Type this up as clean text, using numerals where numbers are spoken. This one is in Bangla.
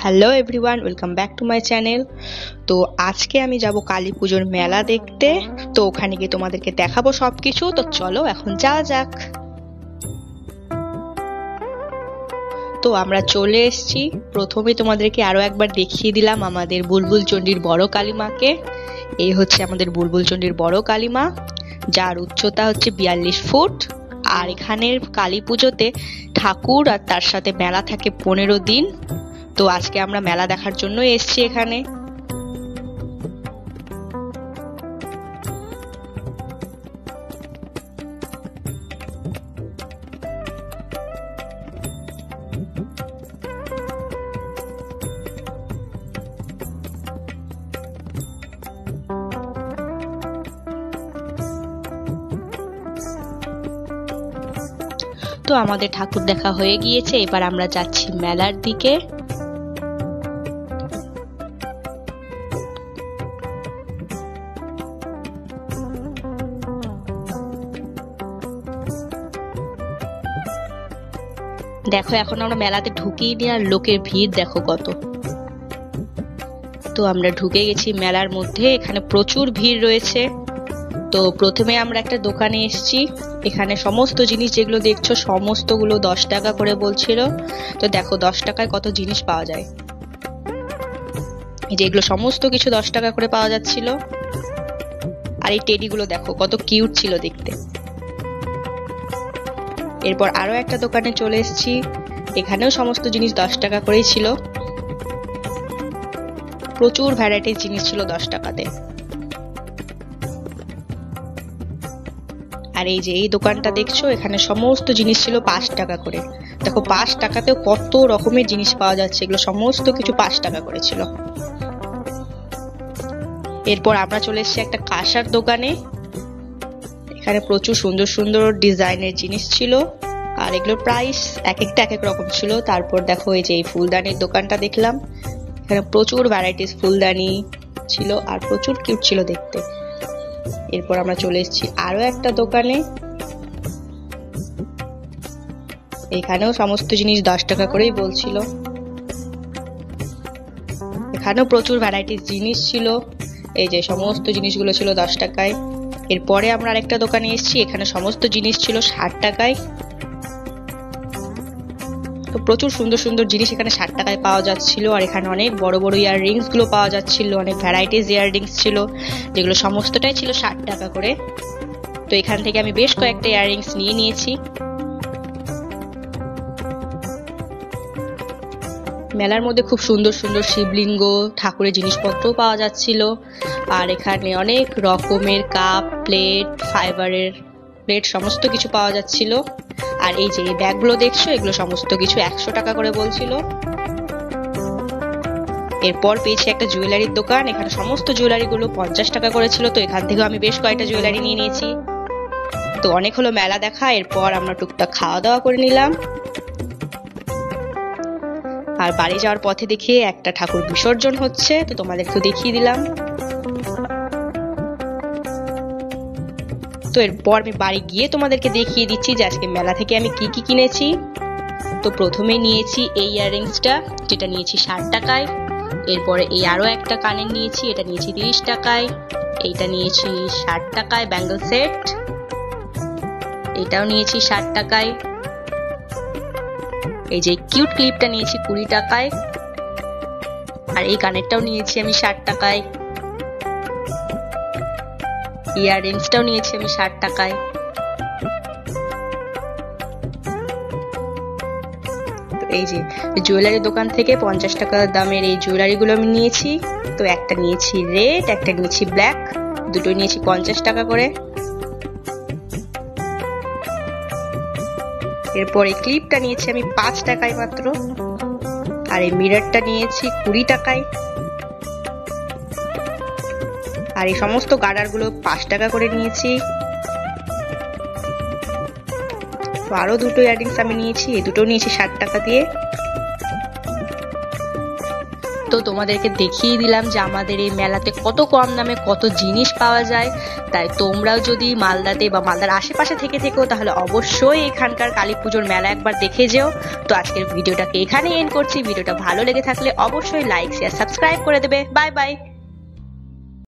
Hello everyone, welcome back to my channel. তো আজকে আমি যাব কালী পুজোর মেলা দেখতে। তো ওখানে গিয়ে তোমাদেরকে দেখাবো সবকিছু। তো চলো এখন যাওয়া যাক। তো আমরা চলে এসেছি। প্রথমে তোমাদেরকে আরো একবার দেখিয়ে দিলাম আমাদের বুলবুল চণ্ডীর বড় কালী মাকে। এই হচ্ছে আমাদের বুলবুল চণ্ডীর বড় কালী মা, যার উচ্চতা হচ্ছে 42 ফুট। আর এখানের কালী পুজোতে ঠাকুর আর তার সাথে মেলা থাকে 15 দিন। তো আজকে আমরা মেলা দেখার জন্য এসেছি এখানে। তো আমাদের ঠাকুর দেখা হয়ে গিয়েছে, এবার আমরা যাচ্ছি মেলার দিকে। দেখো এখন আমরা মেলাতে ঢুকেই নি, আর লোকের ভিড় দেখো কত। তো আমরা ঢুকে গেছি মেলার মধ্যে। এখানে প্রচুর ভিড় রয়েছে। তো প্রথমে আমরা একটা দোকানে এসেছি। এখানে সমস্ত জিনিস যেগুলো দেখছো সমস্তগুলো 10 টাকা করে বলছিল। তো দেখো 10 টাকায় কত জিনিস পাওয়া যায়। এই যে এগুলো সমস্ত কিছু 10 টাকা করে পাওয়া যাচ্ছিল। আর এই টেডিগুলো দেখো কত কিউট ছিল দেখতে। এরপর আরো একটা দোকানে চলে এসেছি। এখানেও সমস্ত জিনিস 10 টাকা করেই ছিল। প্রচুর ভ্যারাইটির জিনিস ছিল 10 টাকাতে। আর এই যে এই দোকানটা দেখছো, এখানে সমস্ত জিনিস ছিল 5 টাকা করে। দেখো 5 টাকাতেও কত রকমের জিনিস পাওয়া যাচ্ছে। এগুলো সমস্ত কিছু 5 টাকা করে ছিল। এরপর আমরা চলে এসেছি একটা কাঁসার দোকানে। এখানে প্রচুর সুন্দর সুন্দর ডিজাইনের জিনিস ছিল। আর এগুলোর প্রাইস এক একটা এক এক রকম ছিল। তারপর দেখো এই যে এই ফুলদানির দোকানটা দেখলাম। এখানে প্রচুর ভ্যারাইটিস ফুলদানি ছিল আর প্রচুর কিউট ছিল দেখতে। এরপর আমরা চলে এসেছি আরো একটা দোকানে। এখানেও সমস্ত জিনিস 10 টাকা করেই বলছিল। এখানেও প্রচুর ভ্যারাইটিস জিনিস ছিল। এই যে সমস্ত জিনিসগুলো ছিল 10 টাকায়। এরপরে আমরা আরেকটা দোকানে এসেছি। এখানে সমস্ত জিনিস ছিল 60 টাকায়। তো প্রচুর সুন্দর সুন্দর জিনিস এখানে 60 টাকায় পাওয়া যাচ্ছিল। আর এখানে অনেক বড় বড় ইয়াররিংস গুলো পাওয়া যাচ্ছিল। অনেক ভ্যারাইটিস ইয়াররিংস ছিল, যেগুলো সমস্তটাই ছিল 60 টাকা করে। তো এখান থেকে আমি বেশ কয়েকটা ইয়াররিংস নিয়ে নিয়েছি। মেলার মধ্যে খুব সুন্দর সুন্দর শিবলিঙ্গ ঠাকুরের জিনিসপত্র পাওয়া যাচ্ছিল। আর এখানে অনেক রকমের কাপ, প্লেট, ফাইবারের প্লেট সমস্ত কিছু পাওয়া যাচ্ছিল। আর এই যে এই ব্যাগগুলো দেখছো, এগুলো সমস্ত কিছু 100 টাকা করে বলছিল। এরপর পেয়েছি একটা জুয়েলারির দোকান। এখানে সমস্ত জুয়েলারি গুলো 50 টাকা করে ছিল। তো এখান থেকেও আমি বেশ কয়েকটা জুয়েলারি নিয়ে নিয়েছি। তো অনেক হলো মেলা দেখা। এরপর আমরা টুকটাক খাওয়া দাওয়া করে নিলাম। আর বাড়ি যাওয়ার পথে দেখি একটা ঠাকুর বিসর্জন হচ্ছে। তো তোমাদেরকে দেখিয়ে দিলাম। তো এরপর আমি বাড়ি গিয়ে তোমাদেরকে দেখিয়ে দিচ্ছি যে আজকে মেলা থেকে আমি কি কি কিনেছি। তো প্রথমে নিয়েছি এই ইয়াররিংসটা, যেটা নিয়েছি 60 টাকায়। এরপরে এই আরো একটা কানের নিয়েছি, এটা নিয়েছি 30 টাকায়। এইটা নিয়েছি 60 টাকায় ব্যাঙ্গল সেট। এটাও নিয়েছি 60 টাকায়। এই যে কিউট ক্লিপটা নিয়েছি 20 টাকায়। আর এই কানেরটাও নিয়েছি আমি 60 টাকায়। ইয়াররিংসটাও নিয়েছি আমি 60 টাকায়। তো এই যে জুয়েলারি দোকান থেকে 50 টাকা দামের এই জুয়েলারি গুলো আমি নিয়েছি। তো একটা নিয়েছি রেড, একটা নিয়েছি ব্ল্যাক, দুটো নিয়েছি 50 টাকা করে। এরপর এই ক্লিপটা নিয়েছি আমি 5 টাকায় মাত্র। আর এই মিররটা নিয়েছি 20 টাকায়। আর এই সমস্ত গার্ডার গুলো 5 টাকা করে নিয়েছি। তো আরো দুটো ইয়াররিংস আমি নিয়েছি, এই দুটো নিয়েছি 60 টাকা দিয়ে। তো তোমাদেরকে দেখিয়ে দিলাম যে আমাদের এই মেলাতে কত কম দামে কত জিনিস পাওয়া যায়। তাই তোমরাও যদি মালদাতে বা মালদার আশেপাশে থেকে থেকো তাহলে অবশ্যই এখানকার কালী পুজোর মেলা একবার দেখে যেও। তো আজকের ভিডিওটাকে এখানে এন্ড করছি। ভিডিওটা ভালো লেগে থাকলে অবশ্যই লাইক শেয়ার সাবস্ক্রাইব করে দেবে। Bye bye.